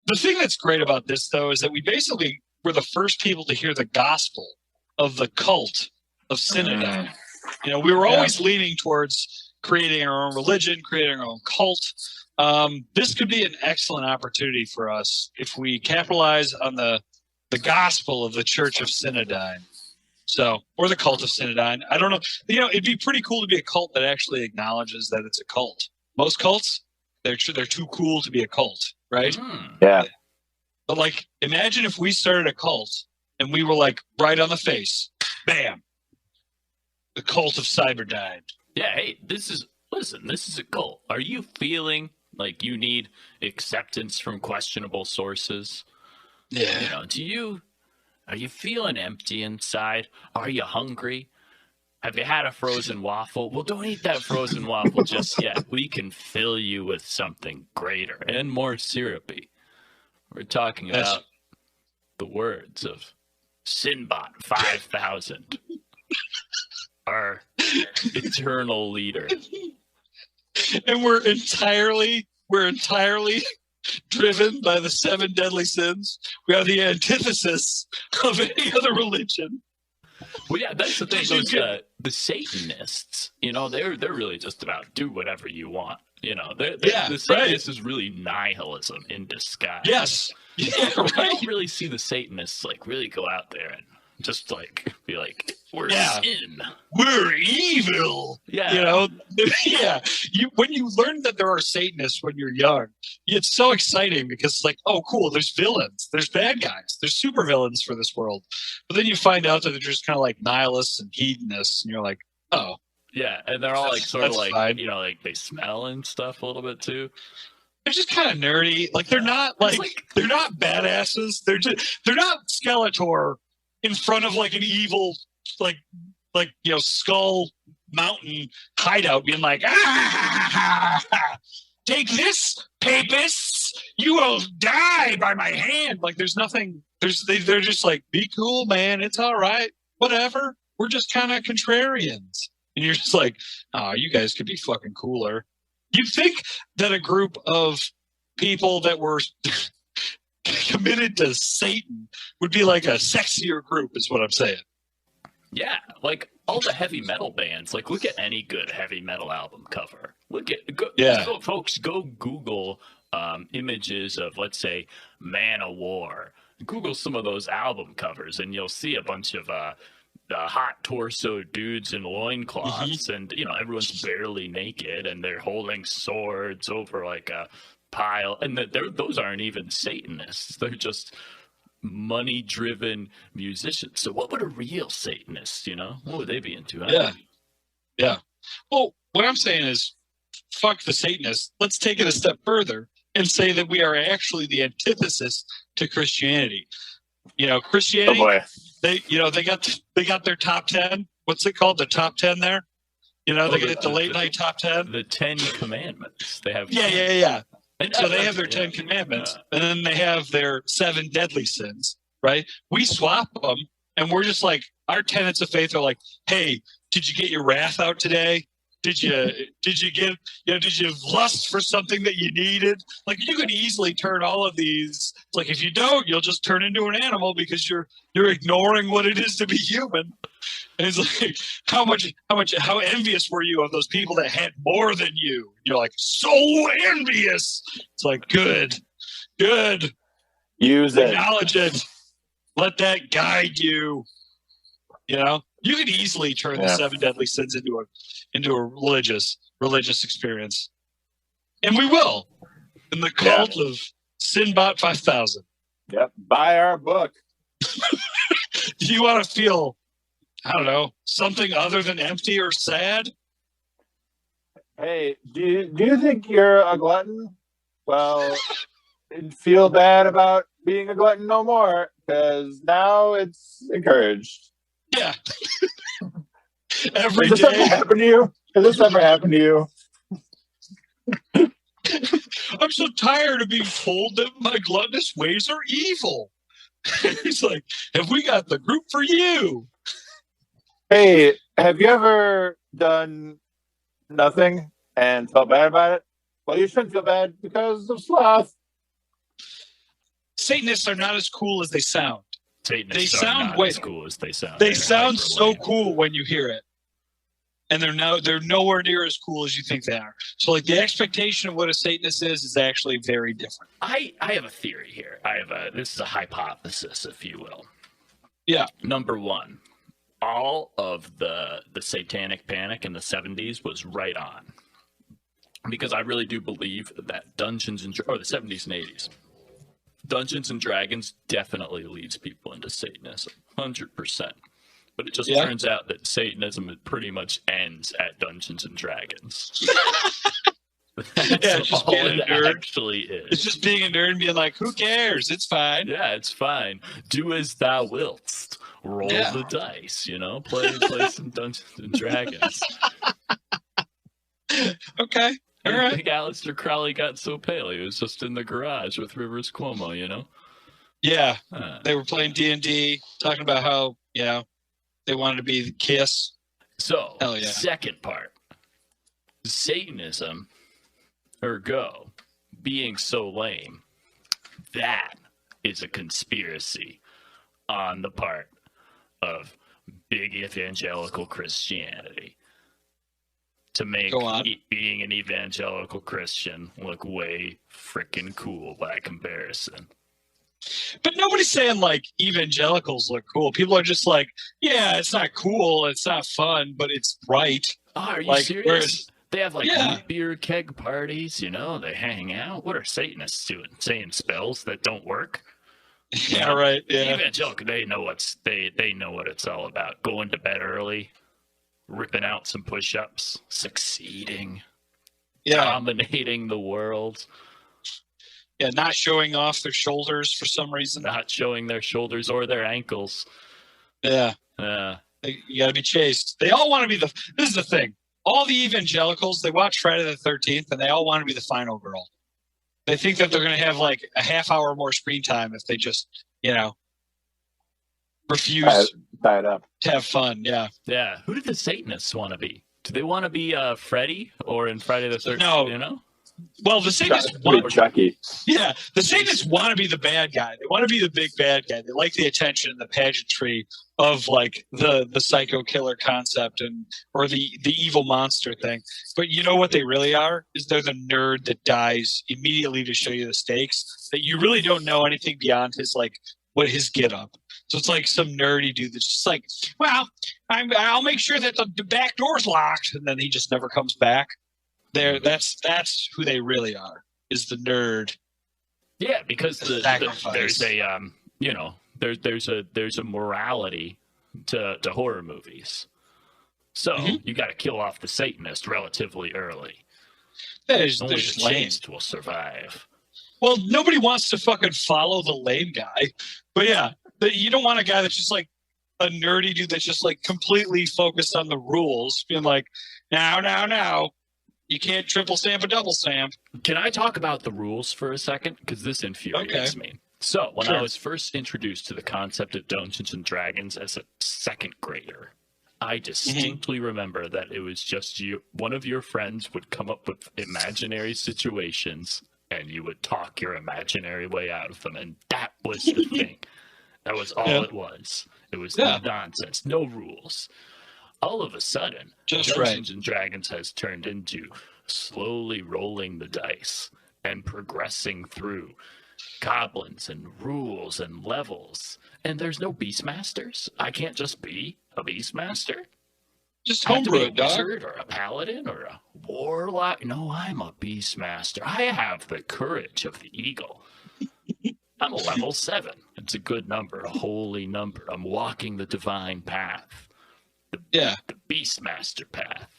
The thing that's great about this, though, is that we basically were the first people to hear the gospel of the cult of Sinadine. We were always leaning towards creating our own religion, creating our own cult. This could be an excellent opportunity for us if we capitalize on the gospel of the Church of Sinadine. Or the Cult of Sinadine. I don't know. It'd be pretty cool to be a cult that actually acknowledges that it's a cult. Most cults, they're too cool to be a cult, right? Yeah. But imagine if we started a cult and we were right on the face, bam, the Cult of Cyberdyne. Yeah. Hey, this is a cult. Are you feeling like you need acceptance from questionable sources? Yeah. Are you feeling empty inside? Are you hungry? Have you had a frozen waffle? Well, don't eat that frozen waffle just yet. We can fill you with something greater and more syrupy. We're talking about the words of Sinbot 5000, our eternal leader. And we're entirely driven by the 7 deadly sins. We are the antithesis of any other religion. Well, yeah, that's the thing. The Satanists, they're really just about do whatever you want. The Satanists is really nihilism in disguise. Yes. Yeah, right. I don't really see the Satanists really go out there and just be like, we're sin. We're evil. Yeah. When you learn that there are Satanists when you're young, it's so exciting because it's oh, cool, there's villains, there's bad guys, there's super villains for this world. But then you find out that they're just kind of nihilists and hedonists, and you're like, oh. Yeah, and they're all fine. They smell and stuff a little bit too. They're just kind of nerdy. They're not they're not badasses. They're not Skeletor in front of an evil Skull Mountain hideout being take this, papists, you will die by my hand. There's nothing. They're just be cool, man. It's all right. Whatever. We're just kind of contrarians. And you're just oh, you guys could be fucking cooler. You'd think that a group of people that were committed to Satan would be a sexier group, is what I'm saying. Yeah, all the heavy metal bands. Look at any good heavy metal album cover. Folks, go Google images of, let's say, Man of War. Google some of those album covers, and you'll see a bunch of hot torso dudes in loincloths, and everyone's barely naked, and they're holding swords over a pile, and those aren't even Satanists. They're just money-driven musicians. So what would a real Satanist, what would they be into? Yeah. Well, what I'm saying is, fuck the Satanists. Let's take it a step further and say that we are actually the antithesis to Christianity. Christianity. Oh boy. They got their top 10. What's it called? The top 10 there. They get the late night top 10. The 10 Commandments. They have. Yeah. And so they have their 10 Commandments, and then they have their 7 deadly sins, right? We swap them, and we're just our tenets of faith are hey, did you get your wrath out today? Did you lust for something that you needed? You could easily turn all of these. If you don't, you'll just turn into an animal because you're ignoring what it is to be human. And it's how envious were you of those people that had more than you? You're so envious. It's good. Use it. Acknowledge it. Let that guide you. You could easily turn the 7 deadly sins into a religious experience, and we will. In the Cult of Sinbot 5000. Yep. Buy our book. Do you want to feel, I don't know, something other than empty or sad? Hey, do you think you're a glutton? Well, feel bad about being a glutton no more, because now it's encouraged. Yeah. Every day. Ever happened to you? Has this ever happened to you? I'm so tired of being told that my gluttonous ways are evil. He's have we got the group for you? Hey, have you ever done nothing and felt bad about it? Well, you shouldn't feel bad because of sloth. Satanists are not as cool as they sound. Satanists They sound are not as cool as they sound. They They're sound so hyper-lame. cool when you hear it. And they're nowhere near as cool as you think they are. So like the expectation of what a Satanist is actually very different. I have a theory here. This is a hypothesis, if you will. Yeah. Number one, all of the satanic panic in the 70s was right on. Because I really do believe that or the 70s and 80s, Dungeons and Dragons definitely leads people into Satanism, 100%. But it just turns out that Satanism pretty much ends at Dungeons and Dragons. That's just all being a it nerd. actually is. It's just being a nerd and being like, who cares? It's fine. Yeah, it's fine. Do as thou wilt. Roll the dice, Play some Dungeons and Dragons. Okay. All right. I think Aleister Crowley got so pale. He was just in the garage with Rivers Cuomo, Yeah. They were playing D&D, talking about how, they wanted to be the Kiss. So, hell yeah. Second part. Satanism, ergo, being so lame, that is a conspiracy on the part of big evangelical Christianity to make being an evangelical Christian look way freaking cool by comparison. But nobody's saying like evangelicals look cool. People are just like, yeah, it's not cool, it's not fun, but it's right. Oh, are you serious? Whereas, they have beer keg parties, they hang out. What are Satanists doing? Saying spells that don't work? Yeah, right. Yeah. Evangelical, they know what it's all about. Going to bed early, ripping out some push-ups, succeeding, dominating the world. Yeah, not showing off their shoulders for some reason. Not showing their shoulders or their ankles. Yeah. You got to be chaste. They all want to be this is the thing. All the evangelicals, they watch Friday the 13th, and they all want to be the final girl. They think that they're going to have like a half hour more screen time if they just, refuse to have fun. Yeah. Yeah. Who do the Satanists want to be? Do they want to be Freddy or in Friday the 13th? No. Well, the Satanists Chucky. Yeah, the Satanists want to be the bad guy. They want to be the big bad guy. They like the attention and the pageantry of like the psycho killer concept or the evil monster thing. But you know what they really are? Is they're the nerd that dies immediately to show you the stakes. That you really don't know anything beyond what his get up. So it's like some nerdy dude that's just like, well, I'll make sure that the back door's locked, and then he just never comes back. That's who they really are, is the nerd. Yeah, because there's a morality to horror movies. So you got to kill off the Satanist relatively early. Only the chaste will survive. Well, nobody wants to fucking follow the lame guy, but you don't want a guy that's just like a nerdy dude that's just like completely focused on the rules, being like, now. You can't triple stamp a double stamp. Can I talk about the rules for a second? Because this infuriates me. So, when I was first introduced to the concept of Dungeons and Dragons as a second grader, I distinctly remember that it was just one of your friends would come up with imaginary situations, and you would talk your imaginary way out of them, and that was the thing. That was all it was. It was nonsense, no rules. All of a sudden, Dungeons and Dragons has turned into slowly rolling the dice and progressing through goblins and rules and levels. And there's no Beastmasters. I can't just be a Beastmaster. Just homebrew it, dog. Wizard or a paladin or a warlock. No, I'm a Beastmaster. I have the courage of the eagle. I'm a level 7. It's a good number, a holy number. I'm walking the divine path. The Beastmaster path.